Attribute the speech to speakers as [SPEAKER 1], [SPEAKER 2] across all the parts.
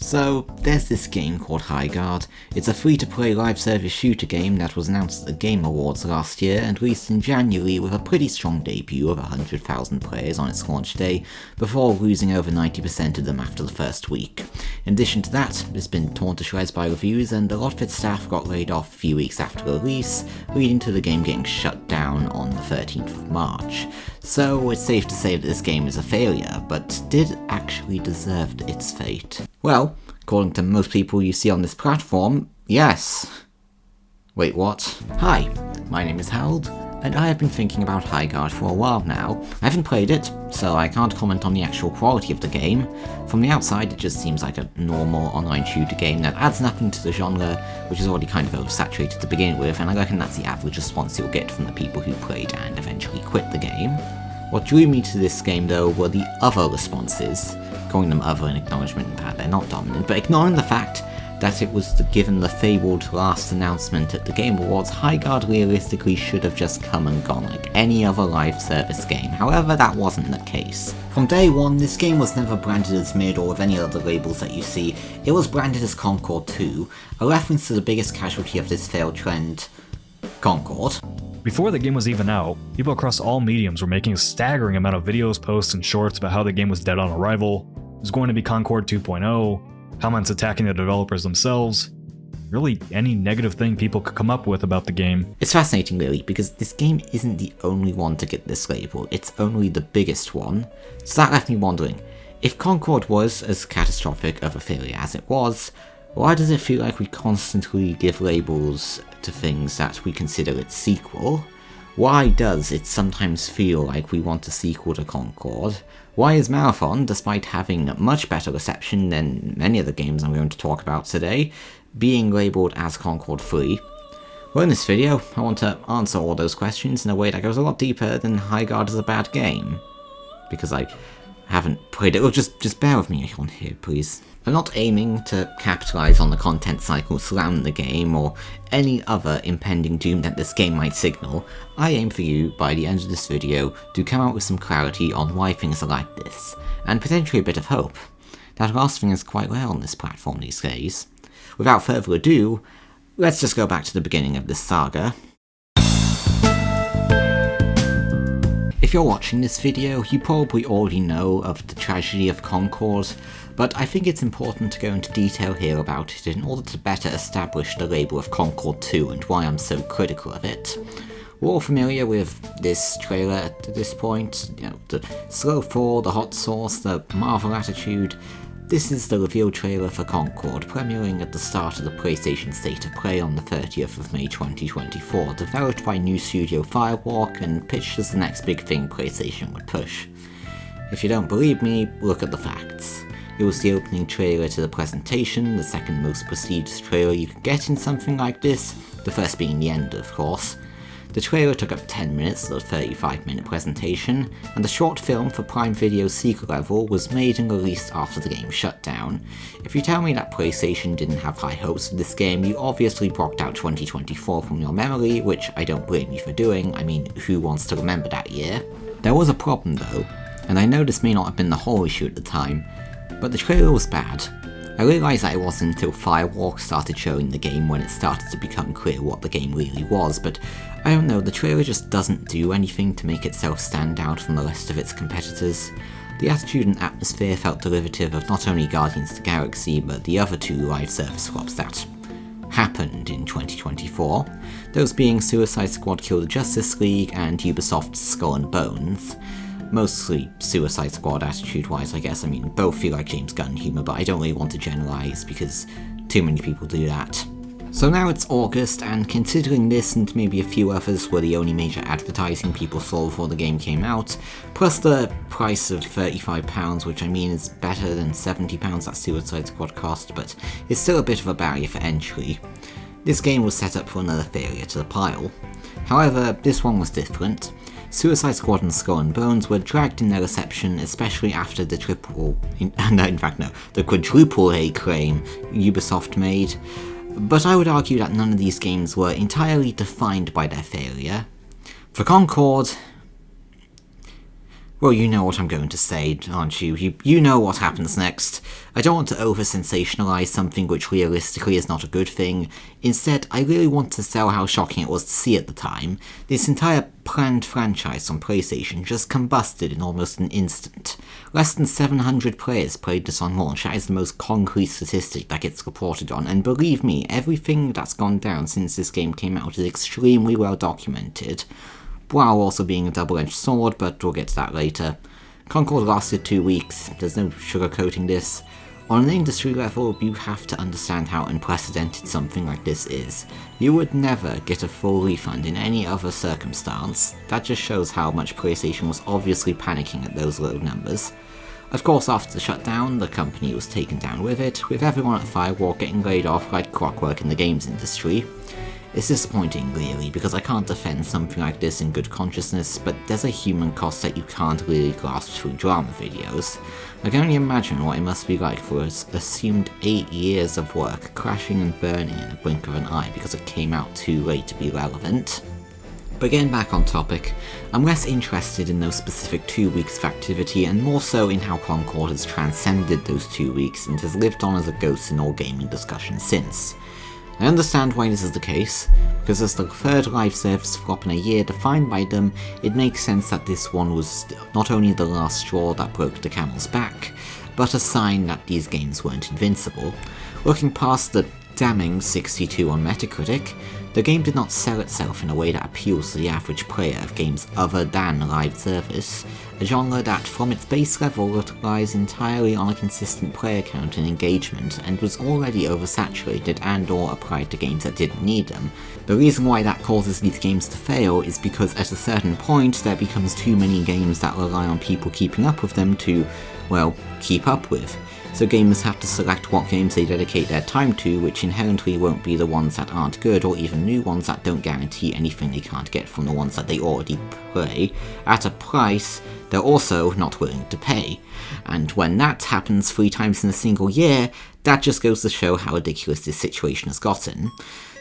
[SPEAKER 1] So, there's this game called Highguard. It's a free-to-play live service shooter game that was announced at the Game Awards last year and released in January with a pretty strong debut of 100,000 players on its launch day, before losing over 90% of them after the first week. In addition to that, it's been torn to shreds by reviews, and a lot of its staff got laid off a few weeks after release, leading to the game getting shut down on the 13th of March. So it's safe to say that this game is a failure, but did it actually deserve its fate? Well, according to most people you see on this platform, yes. Wait, what? Hi, my name is Harold, and I have been thinking about Highguard for a while now. I haven't played it, so I can't comment on the actual quality of the game. From the outside, it just seems like a normal online shooter game that adds nothing to the genre, which is already kind of oversaturated to begin with, and I reckon that's the average response you'll get from the people who played and eventually quit the game. What drew me to this game though were the other responses, calling them other in acknowledgement that they're not dominant, but ignoring the fact that it was given the fabled last announcement at the Game Awards, Highguard realistically should have just come and gone like any other live service game. However, that wasn't the case. From day one, this game was never branded as mid or with any other labels that you see. It was branded as Concord 2, a reference to the biggest casualty of this failed trend, Concord.
[SPEAKER 2] Before the game was even out, people across all mediums were making a staggering amount of videos, posts, and shorts about how the game was dead on arrival, it was going to be Concord 2.0, comments attacking the developers themselves, really any negative thing people could come up with about the game.
[SPEAKER 1] It's fascinating really, because this game isn't the only one to get this label, it's only the biggest one. So that left me wondering, if Concord was as catastrophic of a failure as it was, why does it feel like we constantly give labels to things that we consider its sequel? Why does it sometimes feel like we want a sequel to Concord? Why is Marathon, despite having much better reception than many of the games I'm going to talk about today, being labelled as Concord 3? Well, in this video, I want to answer all those questions in a way that goes a lot deeper than Highguard is a bad game. Because I haven't played it. Well, just bear with me on here, please. I'm not aiming to capitalise on the content cycle surrounding the game or any other impending doom that this game might signal. I aim for you, by the end of this video, to come out with some clarity on why things are like this, and potentially a bit of hope. That last thing is quite rare on this platform these days. Without further ado, let's just go back to the beginning of this saga. If you're watching this video, you probably already know of the tragedy of Concord, but I think it's important to go into detail here about it in order to better establish the label of Concord 2 and why I'm so critical of it. We're all familiar with this trailer at this point, the slow fall, the hot sauce, the Marvel attitude. This is the reveal trailer for Concord, premiering at the start of the PlayStation State of Play on the 30th of May 2024, developed by new studio Firewalk and pitched as the next big thing PlayStation would push. If you don't believe me, look at the facts. It was the opening trailer to the presentation, the second most prestigious trailer you could get in something like this, the first being the end, of course. The trailer took up 10 minutes of the 35-minute presentation, and the short film for Prime Video's sequel level was made and released after the game shut down. If you tell me that PlayStation didn't have high hopes for this game, you obviously blocked out 2024 from your memory, which I don't blame you for doing. I mean, who wants to remember that year? There was a problem though, and I know this may not have been the whole issue at the time, but the trailer was bad. I realised that it wasn't until Firewalk started showing the game when it started to become clear what the game really was, but I don't know, the trailer just doesn't do anything to make itself stand out from the rest of its competitors. The attitude and atmosphere felt derivative of not only Guardians of the Galaxy, but the other two live service flops that happened in 2024, those being Suicide Squad Kill the Justice League and Ubisoft's Skull and Bones. Mostly Suicide Squad attitude-wise, I guess. I mean, both feel like James Gunn humour, but I don't really want to generalise because too many people do that. So now it's August, and considering this and maybe a few others were the only major advertising people saw before the game came out, plus the price of £35, which I mean is better than £70 that Suicide Squad cost, but it's still a bit of a barrier for entry. This game was set up for another failure to the pile. However, this one was different. Suicide Squad and Skull and Bones were dragged in their reception, especially after the quadruple A claim Ubisoft made, but I would argue that none of these games were entirely defined by their failure. For Concord, Well, you know what I'm going to say, aren't you? You know what happens next. I don't want to over-sensationalize something which realistically is not a good thing. Instead, I really want to sell how shocking it was to see at the time. This entire planned franchise on PlayStation just combusted in almost an instant. Less than 700 players played this on launch. That is the most concrete statistic that gets reported on, and believe me, everything that's gone down since this game came out is extremely well documented. While also being a double-edged sword, but we'll get to that later. Concord lasted 2 weeks, there's no sugarcoating this. On an industry level, you have to understand how unprecedented something like this is. You would never get a full refund in any other circumstance. That just shows how much PlayStation was obviously panicking at those low numbers. Of course, after the shutdown, the company was taken down with it, with everyone at Firewall getting laid off like clockwork in the games industry. It's disappointing, really, because I can't defend something like this in good consciousness, but there's a human cost that you can't really grasp through drama videos. I can only imagine what it must be like for us assumed 8 years of work crashing and burning in a blink of an eye because it came out too late to be relevant. But getting back on topic, I'm less interested in those specific 2 weeks of activity and more so in how Concord has transcended those 2 weeks and has lived on as a ghost in all gaming discussion since. I understand why this is the case, because as the third live service flop in a year defined by them, it makes sense that this one was not only the last straw that broke the camel's back, but a sign that these games weren't invincible. Looking past the damning 62 on Metacritic, the game did not sell itself in a way that appeals to the average player of games other than live service, a genre that from its base level relies entirely on a consistent player count and engagement and was already oversaturated and or applied to games that didn't need them. The reason why that causes these games to fail is because at a certain point there becomes too many games that rely on people keeping up with them to, well, keep up with. So gamers have to select what games they dedicate their time to, which inherently won't be the ones that aren't good, or even new ones that don't guarantee anything they can't get from the ones that they already play, at a price they're also not willing to pay. And when that happens 3 times in a single year, that just goes to show how ridiculous this situation has gotten.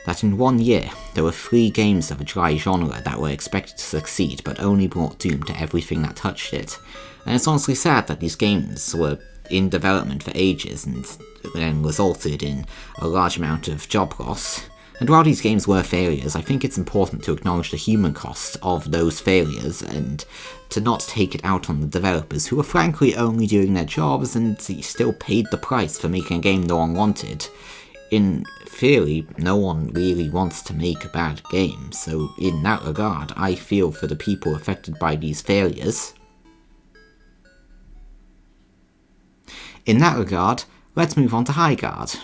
[SPEAKER 1] That in 1 year, there were 3 games of a dry genre that were expected to succeed, but only brought doom to everything that touched it. And it's honestly sad that these games were in development for ages and then resulted in a large amount of job loss. And while these games were failures, I think it's important to acknowledge the human cost of those failures and to not take it out on the developers who were frankly only doing their jobs and still paid the price for making a game no one wanted. In theory, no one really wants to make a bad game, so in that regard, I feel for the people affected by these failures. In that regard, let's move on to Highguard.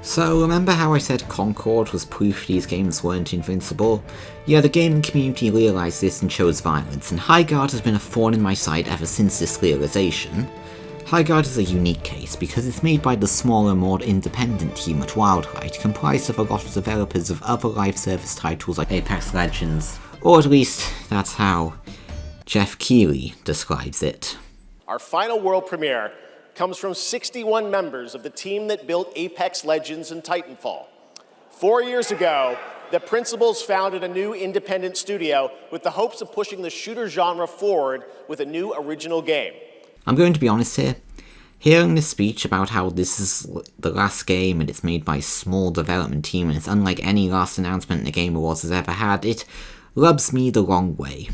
[SPEAKER 1] So remember how I said Concord was proof these games weren't invincible? Yeah, the gaming community realised this and chose violence, and Highguard has been a thorn in my side ever since this realisation. Highguard is a unique case because it's made by the smaller, more independent team at Wildlight, comprised of a lot of developers of other live service titles like Apex Legends, or at least that's how Jeff Keighley describes it.
[SPEAKER 3] Our final world premiere comes from 61 members of the team that built Apex Legends and Titanfall. 4 years ago, the principals founded a new independent studio with the hopes of pushing the shooter genre forward with a new original game.
[SPEAKER 1] I'm going to be honest here. Hearing this speech about how this is the last game and it's made by a small development team and it's unlike any last announcement the Game Awards has ever had, it rubs me the wrong way.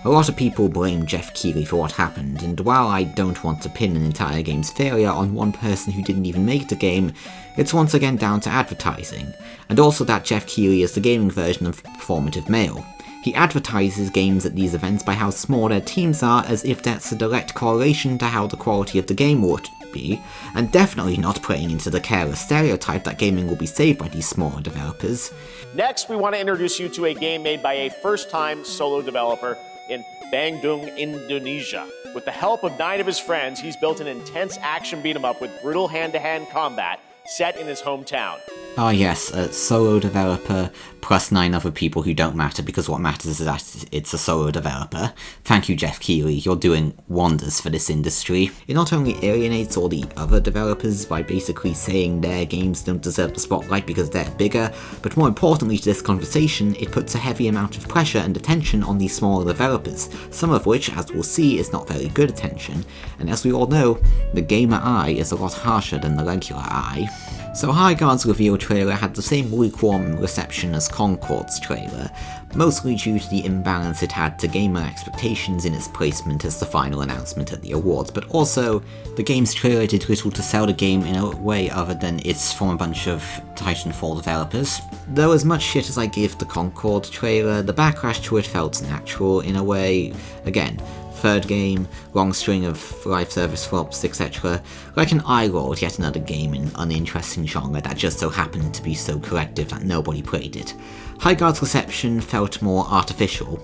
[SPEAKER 1] A lot of people blame Jeff Keighley for what happened, and while I don't want to pin an entire game's failure on one person who didn't even make the game, it's once again down to advertising, and also that Jeff Keighley is the gaming version of Performative Male. He advertises games at these events by how small their teams are, as if that's a direct correlation to how the quality of the game would be, and definitely not playing into the careless stereotype that gaming will be saved by these smaller developers.
[SPEAKER 3] Next, we want to introduce you to a game made by a first-time solo developer in Bandung, Indonesia. With the help of 9 of his friends, he's built an intense action beat-em-up with brutal hand-to-hand combat set in his hometown.
[SPEAKER 1] Ah yes, a solo developer plus 9 other people who don't matter because what matters is that it's a solo developer. Thank you, Jeff Keighley, you're doing wonders for this industry. It not only alienates all the other developers by basically saying their games don't deserve the spotlight because they're bigger, but more importantly to this conversation, it puts a heavy amount of pressure and attention on these smaller developers, some of which, as we'll see, is not very good attention, and as we all know, the gamer eye is a lot harsher than the regular eye. So Highguard's reveal trailer had the same lukewarm reception as Concord's trailer, mostly due to the imbalance it had to gamer expectations in its placement as the final announcement at the awards, but also, the game's trailer did little to sell the game in a way other than it's from a bunch of Titanfall developers. Though as much shit as I give the Concord trailer, the backlash to it felt natural in a way. Again, third game, long string of live service flops, etc. Like an eye-roll, yet another game in an uninteresting genre that just so happened to be so collective that nobody played it. Highguard's reception felt more artificial,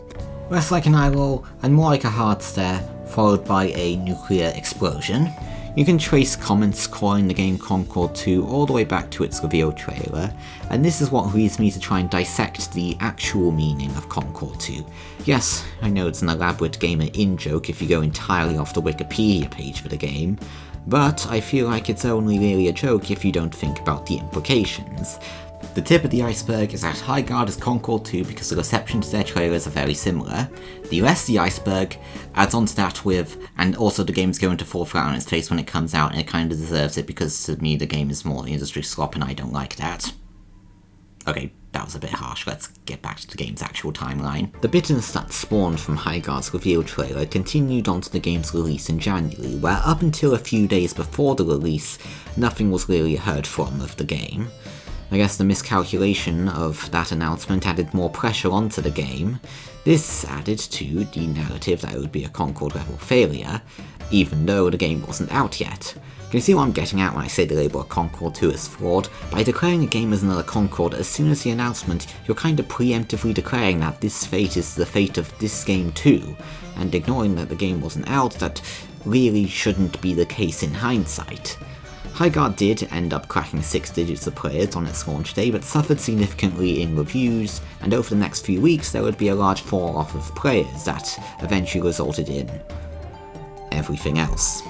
[SPEAKER 1] less like an eye-roll and more like a hard stare, followed by a nuclear explosion. You can trace comments calling the game Concord 2 all the way back to its reveal trailer, and this is what leads me to try and dissect the actual meaning of Concord 2. Yes, I know it's an elaborate gamer in-joke if you go entirely off the Wikipedia page for the game, but I feel like it's only really a joke if you don't think about the implications. The tip of the iceberg is that Highguard is Concord 2 because the reception to their trailers are very similar. The rest of the iceberg adds on to that with, and also the game's going to fall flat on its face when it comes out, and it kind of deserves it because to me the game is more industry slop and I don't like that. Okay, that was a bit harsh, let's get back to the game's actual timeline. The bitterness that spawned from Highguard's reveal trailer continued onto the game's release in January, where up until a few days before the release, nothing was really heard from of the game. I guess the miscalculation of that announcement added more pressure onto the game. This added to the narrative that it would be a Concord-level failure, even though the game wasn't out yet. Can you see what I'm getting at when I say the label of Concord 2 is flawed? By declaring a game as another Concord as soon as the announcement, you're kind of preemptively declaring that this fate is the fate of this game too, and ignoring that the game wasn't out, that really shouldn't be the case in hindsight. Highguard did end up cracking 6 digits of players on its launch day, but suffered significantly in reviews, and over the next few weeks there would be a large fall-off of players that eventually resulted in everything else.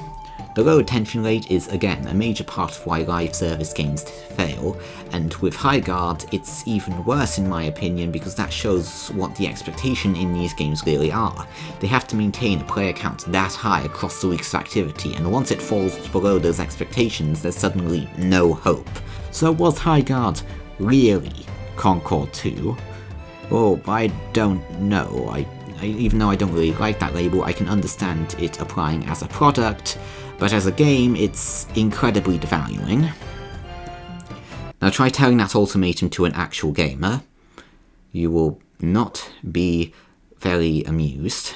[SPEAKER 1] The low attention rate is again a major part of why live service games fail, and with Highguard it's even worse in my opinion because that shows what the expectation in these games really are. They have to maintain a player count that high across the week's activity, and once it falls below those expectations there's suddenly no hope. So was Highguard really Concord 2? Well, I don't know. Even though I don't really like that label, I can understand it applying as a product, but as a game, it's incredibly devaluing. Now try telling that ultimatum to an actual gamer. You will not be very amused.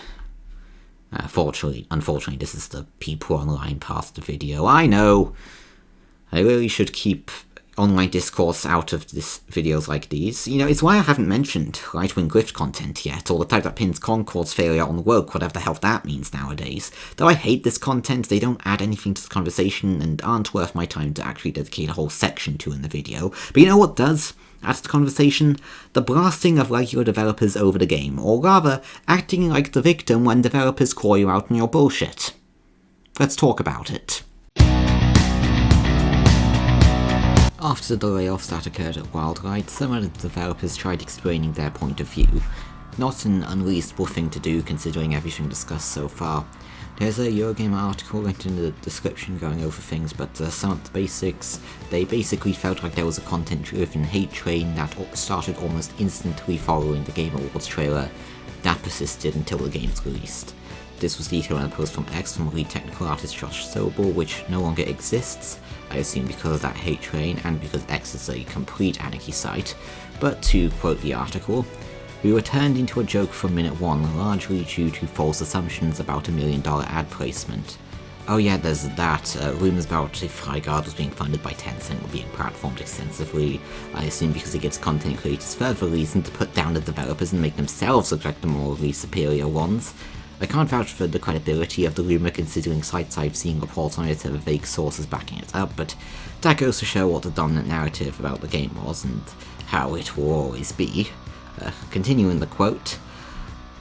[SPEAKER 1] Unfortunately, this is the people online part of the video. I know! I really should keep online discourse out of videos like these. You know, it's why I haven't mentioned right-wing grift content yet, or the type that pins Concord's failure on woke, whatever the hell that means nowadays. Though I hate this content, they don't add anything to the conversation and aren't worth my time to actually dedicate a whole section to in the video. But you know what does add to the conversation? The blasting of regular developers over the game, or rather, acting like the victim when developers call you out on your bullshit. Let's talk about it. After the layoffs that occurred at Wildlight, some of the developers tried explaining their point of view. Not an unreasonable thing to do considering everything discussed so far. There's a Eurogamer article linked in the description going over things, but some of the basics, they basically felt like there was a content-driven hate train that started almost instantly following the Game Awards trailer that persisted until the game's released. This was detailed in a post from X from lead technical artist Josh Sobel, which no longer exists, I assume because of that hate train and because X is a complete anarchy site, but to quote the article, "We were turned into a joke from minute one, largely due to false assumptions about $1 million ad placement. Oh yeah, there's that, rumours about if Highguard was being funded by Tencent were being platformed extensively, I assume because it gives content creators further reason to put down the developers and make themselves look like the morally superior ones. I can't vouch for the credibility of the rumour considering sites I've seen reports on it have vague sources backing it up, but that goes to show what the dominant narrative about the game was, and how it will always be. Continuing the quote,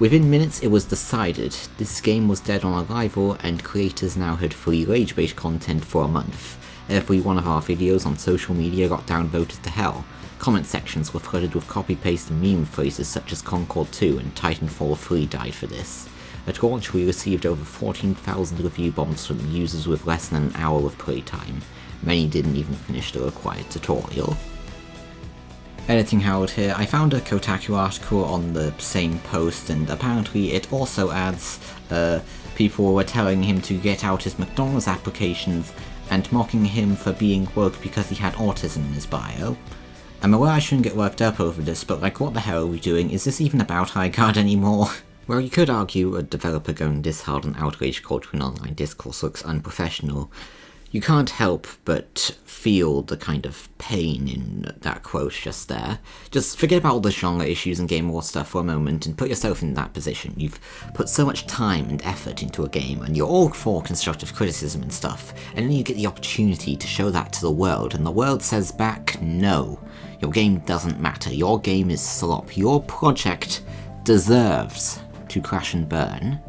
[SPEAKER 1] "Within minutes it was decided, this game was dead on arrival and creators now had free rage bait content for a month. Every one of our videos on social media got downvoted to hell. Comment sections were flooded with copy-paste meme phrases such as Concord 2 and Titanfall 3 died for this. At launch we received over 14,000 review bombs from users with less than an hour of playtime. Many didn't even finish the required tutorial." Editing Howard here, I found a Kotaku article on the same post, and apparently it also adds people were telling him to get out his McDonald's applications and mocking him for being woke because he had autism in his bio. I'm aware I shouldn't get worked up over this, but like, what the hell are we doing? Is this even about Highguard anymore? Well, you could argue a developer going this hard on outrage culture in online discourse looks unprofessional. You can't help but feel the kind of pain in that quote just there. Just forget about all the genre issues and game war stuff for a moment and put yourself in that position. You've put so much time and effort into a game, and you're all for constructive criticism and stuff, and then you get the opportunity to show that to the world, and the world says back, no. Your game doesn't matter, your game is slop, your project deserves to crash and burn.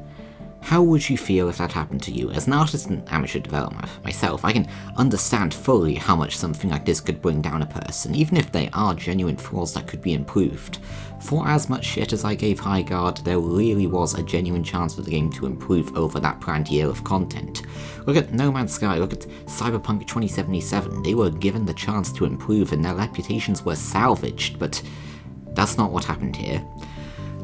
[SPEAKER 1] How would you feel if that happened to you? As an artist and amateur developer myself, I can understand fully how much something like this could bring down a person, even if they are genuine flaws that could be improved. For as much shit as I gave Highguard, there really was a genuine chance for the game to improve over that planned year of content. Look at No Man's Sky, look at Cyberpunk 2077, they were given the chance to improve and their reputations were salvaged, but that's not what happened here.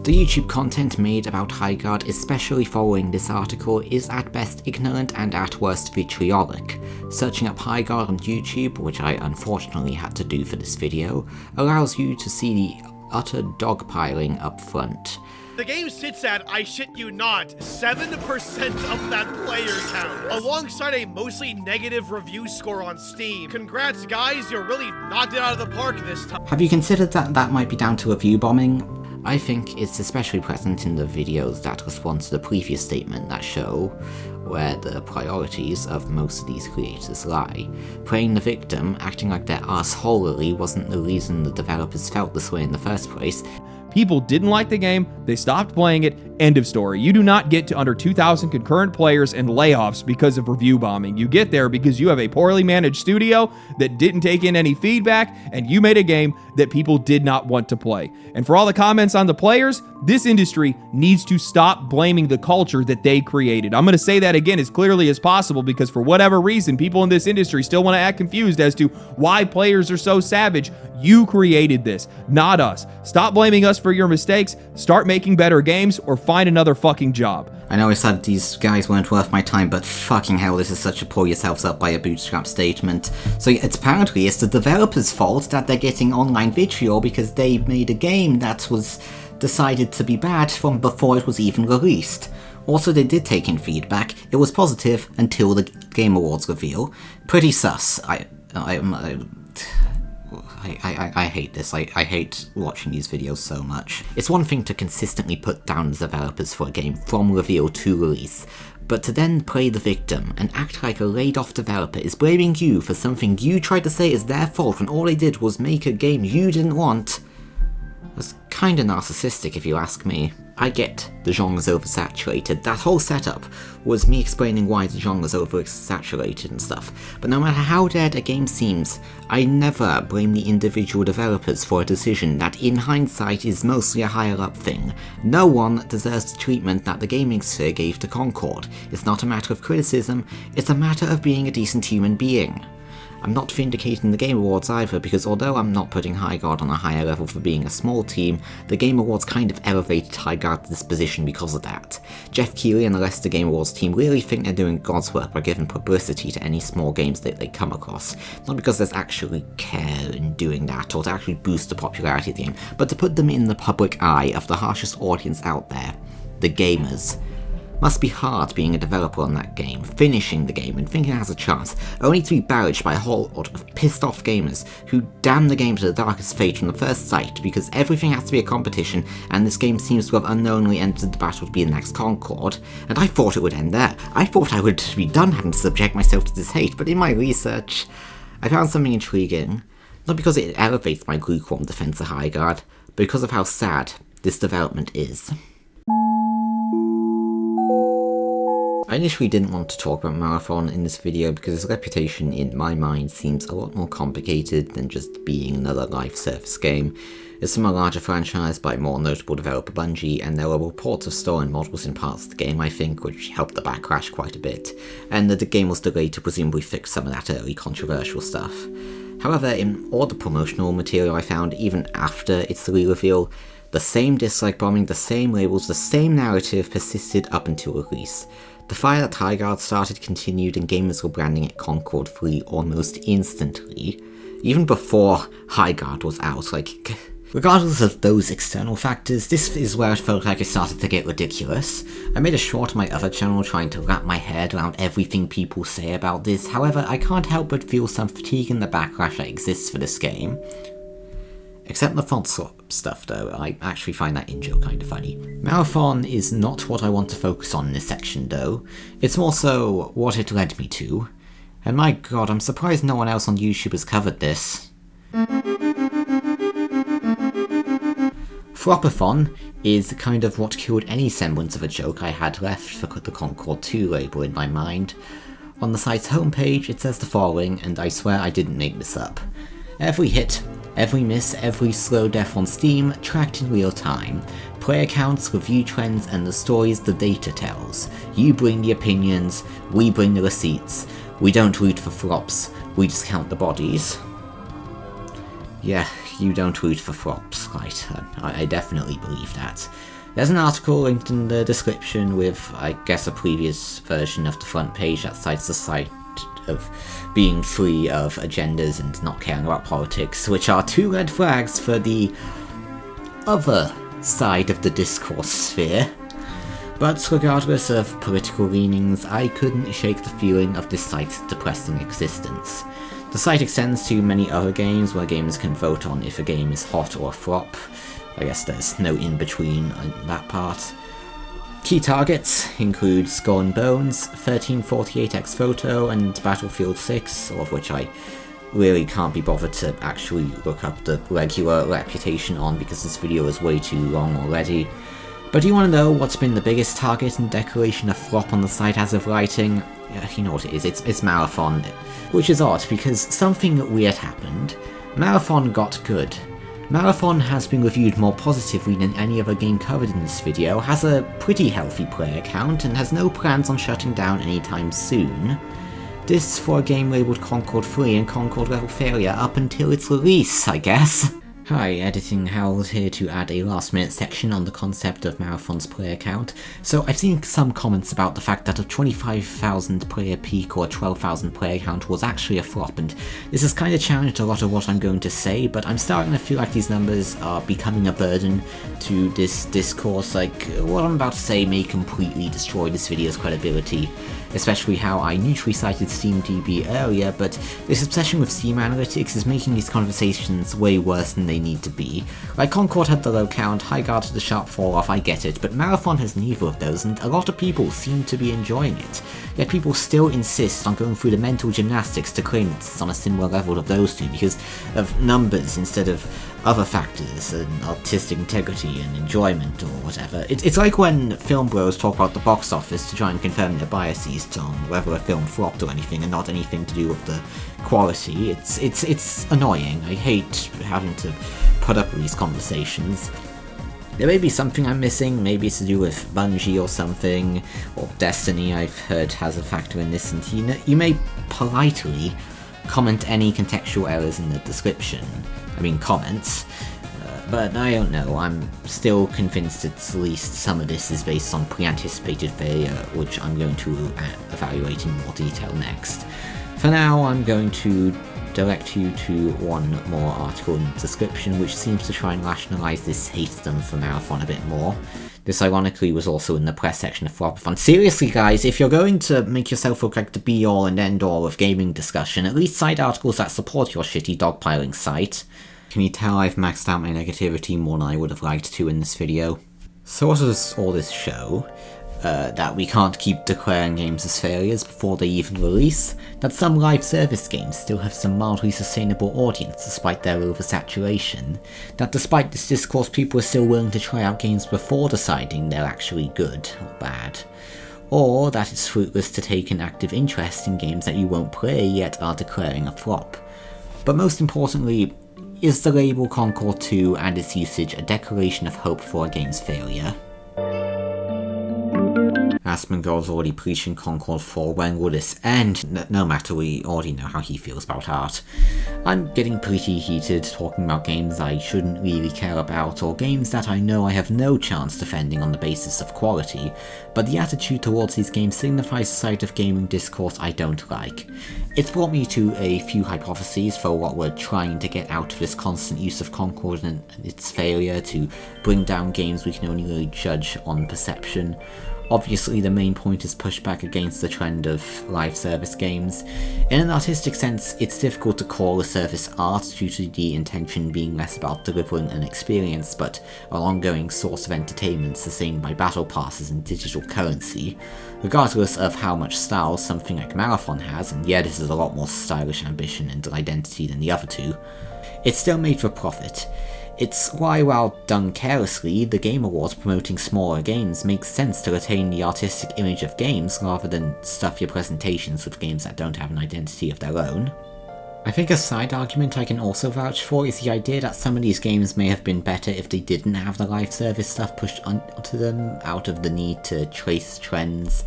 [SPEAKER 1] The YouTube content made about Highguard, especially following this article, is at best ignorant and at worst vitriolic. Searching up Highguard on YouTube, which I unfortunately had to do for this video, allows you to see the utter dogpiling up front.
[SPEAKER 3] The game sits at, I shit you not, 7% of that player count, alongside a mostly negative review score on Steam. Congrats guys, you really knocked it out of the park this time.
[SPEAKER 1] Have you considered that might be down to review bombing? I think it's especially present in the videos that respond to the previous statement that show where the priorities of most of these creators lie. Playing the victim, acting like their assholery wasn't the reason the developers felt this way in the first place.
[SPEAKER 4] People didn't like the game, they stopped playing it, end of story. You do not get to under 2,000 concurrent players and layoffs because of review bombing. You get there because you have a poorly managed studio that didn't take in any feedback, and you made a game that people did not want to play. And for all the comments on the players, this industry needs to stop blaming the culture that they created. I'm going to say that again as clearly as possible because for whatever reason, people in this industry still want to act confused as to why players are so savage. You created this, not us. Stop blaming us for your mistakes, start making better games, or find another fucking job.
[SPEAKER 1] I know I said these guys weren't worth my time, but fucking hell, this is such a pull yourselves up by a bootstrap statement. So it's the developers' fault that they're getting online vitriol because they made a game that was decided to be bad from before it was even released. Also, they did take in feedback. It was positive until the Game Awards reveal. Pretty sus. I hate this. I hate watching these videos so much. It's one thing to consistently put down the developers for a game from reveal to release, but to then play the victim and act like a laid-off developer is blaming you for something you tried to say is their fault when all they did was make a game you didn't want, was kinda narcissistic if you ask me. I get the genre's oversaturated. That whole setup was me explaining why the genre's oversaturated and stuff. But no matter how dead a game seems, I never blame the individual developers for a decision that in hindsight is mostly a higher up thing. No one deserves the treatment that the gaming sphere gave to Concord. It's not a matter of criticism, it's a matter of being a decent human being. I'm not vindicating the Game Awards either, because although I'm not putting Highguard on a higher level for being a small team, the Game Awards kind of elevated Highguard to this position because of that. Jeff Keighley and the rest of the Game Awards team really think they're doing God's work by giving publicity to any small games that they come across, not because there's actually care in doing that or to actually boost the popularity of the game, but to put them in the public eye of the harshest audience out there, the gamers. Must be hard being a developer on that game, finishing the game and thinking it has a chance, only to be barraged by a whole lot of pissed off gamers who damn the game to the darkest fate from the first sight because everything has to be a competition and this game seems to have unknowingly entered the battle to be the next Concord, and I thought it would end there. I thought I would be done having to subject myself to this hate, but in my research, I found something intriguing. Not because it elevates my lukewarm defense of Highguard, but because of how sad this development is. I initially didn't want to talk about Marathon in this video because its reputation in my mind seems a lot more complicated than just being another live service game. It's from a larger franchise by more notable developer Bungie, and there were reports of stolen models in parts of the game, I think, which helped the backlash quite a bit, and the game was delayed to presumably fix some of that early controversial stuff. However, in all the promotional material I found, even after its reveal, the same dislike bombing, the same labels, the same narrative persisted up until release. The fire that Highguard started continued and gamers were branding it Concord 3 almost instantly, even before Highguard was out. Regardless of those external factors, this is where it felt like it started to get ridiculous. I made a short on my other channel trying to wrap my head around everything people say about this, however I can't help but feel some fatigue in the backlash that exists for this game. Except the font swap stuff though, I actually find that in-joke kind of funny. Marathon is not what I want to focus on in this section though, it's more so what it led me to. And my god, I'm surprised no one else on YouTube has covered this. Flopathon is kind of what killed any semblance of a joke I had left for the Concord 2 label in my mind. On the site's homepage it says the following, and I swear I didn't make this up. Every hit, every miss, every slow death on Steam, tracked in real time. Player counts, review trends, and the stories the data tells. You bring the opinions, we bring the receipts. We don't root for flops, we just count the bodies. Yeah, you don't root for flops, right? I definitely believe that. There's an article linked in the description with, I guess, a previous version of the front page that cites the site of being free of agendas and not caring about politics, which are 2 red flags for the other side of the discourse sphere. But regardless of political leanings, I couldn't shake the feeling of this site's depressing existence. The site extends to many other games where gamers can vote on if a game is hot or a flop. I guess there's no in-between on that part. Key targets include Skull and Bones, 1348X Photo, and Battlefield 6, all of which I really can't be bothered to actually look up the regular reputation on because this video is way too long already. But do you want to know what's been the biggest target and declaration of flop on the site as of writing? You know what it is, it's Marathon. Which is odd, because something weird happened. Marathon got good. Marathon has been reviewed more positively than any other game covered in this video, has a pretty healthy player count, and has no plans on shutting down anytime soon. This for a game labelled Concord 3 and Concord level failure up until its release, I guess. Hi, Editing Harold here to add a last minute section on the concept of Marathon's player count. So I've seen some comments about the fact that a 25,000 player peak or 12,000 player count was actually a flop, and this has kind of challenged a lot of what I'm going to say, but I'm starting to feel like these numbers are becoming a burden to this discourse. Like, what I'm about to say may completely destroy this video's credibility, especially how I neutrally cited SteamDB earlier, but this obsession with Steam analytics is making these conversations way worse than they need to be. Like, Concord had the low count, Highguard had the sharp fall off, I get it, but Marathon has neither of those, and a lot of people seem to be enjoying it. Yet people still insist on going through the mental gymnastics to claim it's on a similar level of those two because of numbers instead of other factors, and artistic integrity and enjoyment or whatever. It's like when film bros talk about the box office to try and confirm their biases on whether a film flopped or anything and not anything to do with the quality. It's annoying. I hate having to put up with these conversations. There may be something I'm missing, maybe it's to do with Bungie or something, or Destiny I've heard has a factor in this, and you may politely comment any contextual errors in the description. I mean comments, but I don't know, I'm still convinced at least some of this is based on pre-anticipated failure, which I'm going to evaluate in more detail next. For now, I'm going to direct you to one more article in the description which seems to try and rationalise this hatedom for Marathon a bit more. This ironically was also in the press section of Flopathon. Seriously guys, if you're going to make yourself look like the be-all and end-all of gaming discussion, at least cite articles that support your shitty dogpiling site. Can you tell I've maxed out my negativity more than I would have liked to in this video? So what does all this show? That we can't keep declaring games as failures before they even release, that some live service games still have some mildly sustainable audience despite their oversaturation, that despite this discourse people are still willing to try out games before deciding they're actually good or bad, or that it's fruitless to take an active interest in games that you won't play yet are declaring a flop. But most importantly, is the label Concord 2 and its usage a declaration of hope for a game's failure? Asmongold's already preaching Concord 4, when will this end? No matter, we already know how he feels about art. I'm getting pretty heated talking about games I shouldn't really care about, or games that I know I have no chance defending on the basis of quality, but the attitude towards these games signifies a side of gaming discourse I don't like. It's brought me to a few hypotheses for what we're trying to get out of this constant use of Concord and its failure to bring down games we can only really judge on perception. Obviously, the main point is pushback against the trend of live service games. In an artistic sense, it's difficult to call a service art due to the intention being less about delivering an experience, but an ongoing source of entertainment sustained by battle passes and digital currency. Regardless of how much style something like Marathon has, and yeah, this is a lot more stylish ambition and identity than the other two, it's still made for profit. It's why, while done carelessly, the Game Awards promoting smaller games makes sense to retain the artistic image of games rather than stuff your presentations with games that don't have an identity of their own. I think a side argument I can also vouch for is the idea that some of these games may have been better if they didn't have the live service stuff pushed onto them out of the need to trace trends.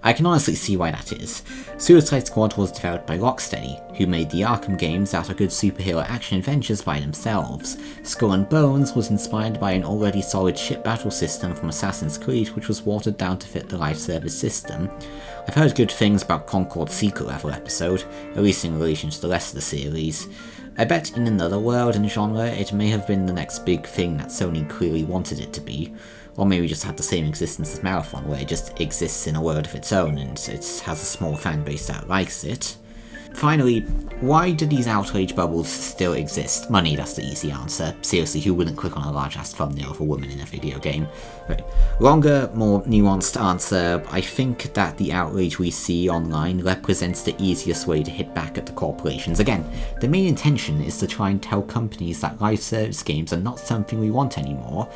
[SPEAKER 1] I can honestly see why that is. Suicide Squad was developed by Rocksteady, who made the Arkham games that are good superhero action adventures by themselves. Skull and Bones was inspired by an already solid ship battle system from Assassin's Creed, which was watered down to fit the live service system. I've heard good things about Concord's secret level episode, at least in relation to the rest of the series. I bet in another world and genre it may have been the next big thing that Sony clearly wanted it to be. Or maybe just had the same existence as Marathon, where it just exists in a world of its own and it has a small fanbase that likes it. Finally, why do these outrage bubbles still exist? Money, that's the easy answer. Seriously, who wouldn't click on a large-ass thumbnail of a woman in a video game? Right. Longer, more nuanced answer, I think that the outrage we see online represents the easiest way to hit back at the corporations. Again, the main intention is to try and tell companies that live service games are not something we want anymore.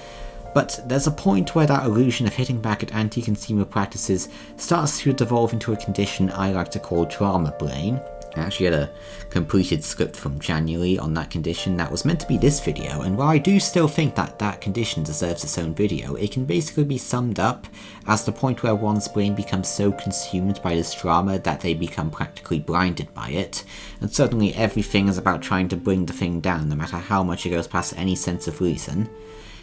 [SPEAKER 1] But there's a point where that illusion of hitting back at anti-consumer practices starts to devolve into a condition I like to call drama brain. I actually had a completed script from January on that condition that was meant to be this video, and while I do still think that that condition deserves its own video, it can basically be summed up as the point where one's brain becomes so consumed by this drama that they become practically blinded by it, and suddenly everything is about trying to bring the thing down no matter how much it goes past any sense of reason.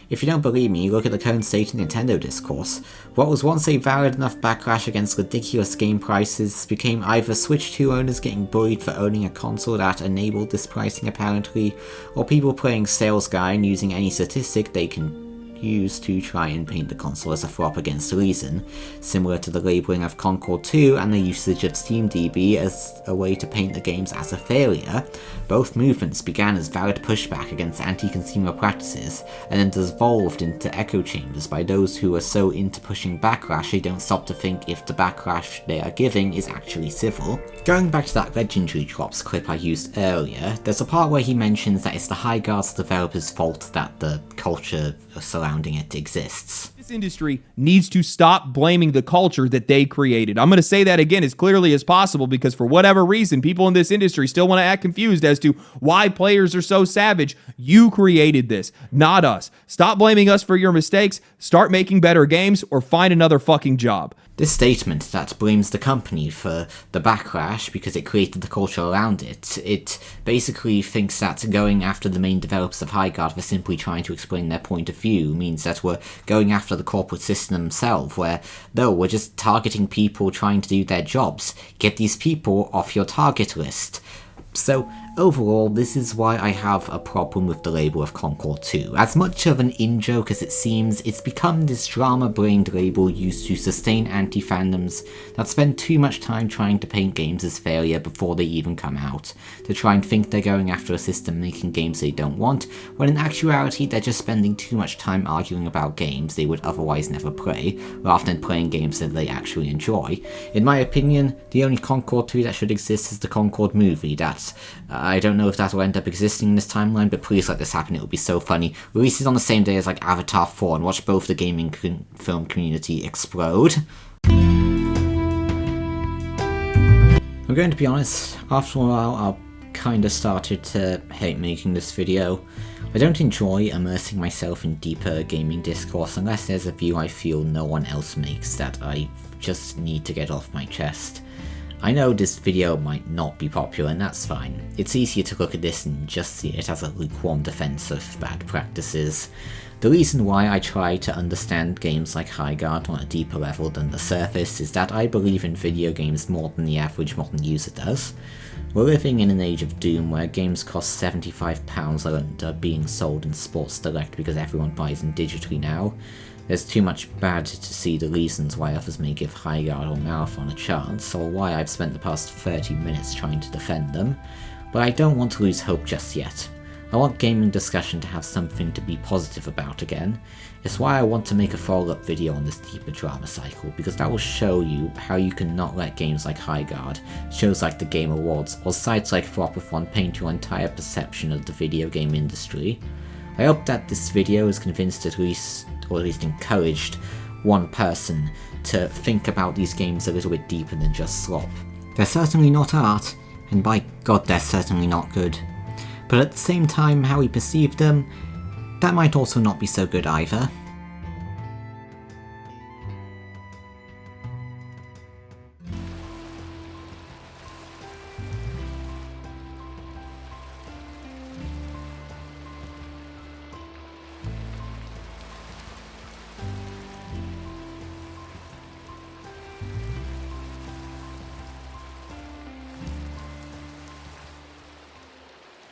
[SPEAKER 1] If you don't believe me, look at the current state of Nintendo discourse. What was once a valid enough backlash against ridiculous game prices became either Switch 2 owners getting bullied for owning a console that enabled this pricing apparently, or people playing sales guy and using any statistic they can use to try and paint the console as a flop against reason, similar to the labelling of Concord 2 and the usage of SteamDB as a way to paint the games as a failure. Both movements began as valid pushback against anti-consumer practices, and then devolved into echo chambers by those who are so into pushing backlash they don't stop to think if the backlash they are giving is actually civil. Going back to that Legendary Drops clip I used earlier, there's a part where he mentions that it's the Highguard's developers' fault that the culture surrounding it exists.
[SPEAKER 4] This industry needs to stop blaming the culture that they created. I'm going to say that again as clearly as possible because for whatever reason, people in this industry still want to act confused as to why players are so savage. You created this, not us. Stop blaming us for your mistakes, start making better games, or find another fucking job.
[SPEAKER 1] This statement that blames the company for the backlash because it created the culture around it, it basically thinks that going after the main developers of Highguard for simply trying to explain their point of view means that we're going after the corporate system themselves, where, no, we're just targeting people trying to do their jobs. Get these people off your target list. So, Overall, this is why I have a problem with the label of Concord 2. As much of an in-joke as it seems, it's become this drama-brained label used to sustain anti-fandoms that spend too much time trying to paint games as failure before they even come out, to try and think they're going after a system making games they don't want, when in actuality they're just spending too much time arguing about games they would otherwise never play, rather than playing games that they actually enjoy. In my opinion, the only Concord 2 that should exist is the Concord movie. I don't know if that will end up existing in this timeline, but please let this happen, it would be so funny. Release it on the same day as like Avatar 4 and watch both the gaming film community explode. I'm going to be honest, after a while I kinda started to hate making this video. I don't enjoy immersing myself in deeper gaming discourse unless there's a view I feel no one else makes that I just need to get off my chest. I know this video might not be popular, and that's fine. It's easier to look at this and just see it as a lukewarm defense of bad practices. The reason why I try to understand games like Highguard on a deeper level than the surface is that I believe in video games more than the average modern user does. We're living in an age of doom where games cost £75 and are being sold in Sports Direct because everyone buys them digitally now. There's too much bad to see the reasons why others may give Highguard or Marathon a chance, or why I've spent the past 30 minutes trying to defend them, but I don't want to lose hope just yet. I want gaming discussion to have something to be positive about again. It's why I want to make a follow-up video on this deeper drama cycle, because that will show you how you can not let games like Highguard, shows like the Game Awards, or sites like Flopathon paint your entire perception of the video game industry. I hope that this video has convinced or at least encouraged one person to think about these games a little bit deeper than just slop. They're certainly not art, and by God they're certainly not good. But at the same time, how we perceive them, that might also not be so good either.